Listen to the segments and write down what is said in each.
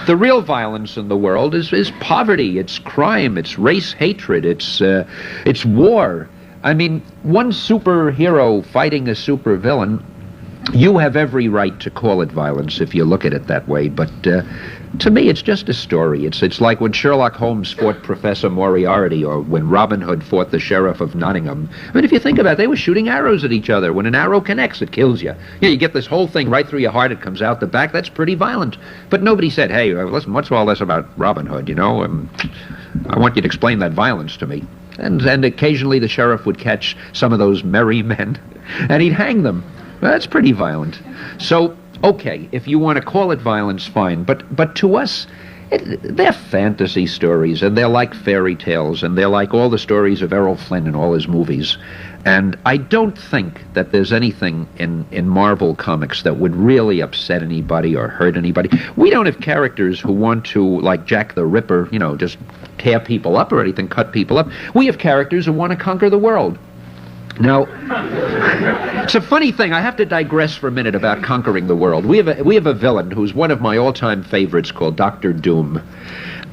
The real violence in the world is poverty, it's crime, it's race hatred, it's war. I mean, one superhero fighting a supervillain, you have every right to call it violence if you look at it that way, but to me it's just a story. It's like when Sherlock Holmes fought Professor Moriarty, or when Robin Hood fought the Sheriff of Nottingham. I mean, if you think about it, they were shooting arrows at each other. When an arrow connects, it kills you. Yeah, you get this whole thing right through your heart, it comes out the back. That's pretty violent. But nobody said, hey, listen, what's all this about Robin Hood, you know? I want you to explain that violence to me. And occasionally the sheriff would catch some of those merry men, and he'd hang them. Well, that's pretty violent. So, okay, if you want to call it violence, fine. But to us, they're fantasy stories, and they're like fairy tales, and they're like all the stories of Errol Flynn and all his movies. And I don't think that there's anything in Marvel Comics that would really upset anybody or hurt anybody. We don't have characters who want to, like Jack the Ripper, you know, just tear people up or anything, cut people up. We have characters who want to conquer the world. Now, it's a funny thing. I have to digress for a minute about conquering the world. We have a villain who's one of my all-time favorites called Dr. Doom.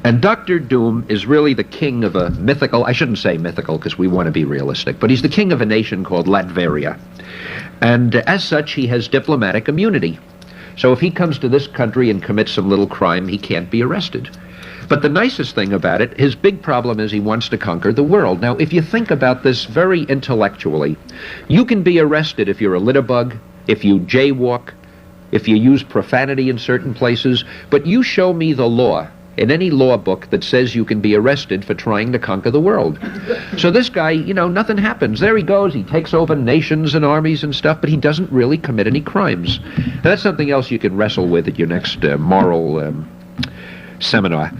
And Dr. Doom is really the king of a mythical, I shouldn't say mythical because we want to be realistic, but he's the king of a nation called Latveria. And as such, he has diplomatic immunity. So if he comes to this country and commits some little crime, he can't be arrested. But the nicest thing about it, his big problem is he wants to conquer the world. Now, if you think about this very intellectually, you can be arrested if you're a litterbug, if you jaywalk, if you use profanity in certain places, but you show me the law in any law book that says you can be arrested for trying to conquer the world. So this guy, you know, nothing happens. There he goes, he takes over nations and armies and stuff, but he doesn't really commit any crimes. Now, that's something else you can wrestle with at your next moral seminar.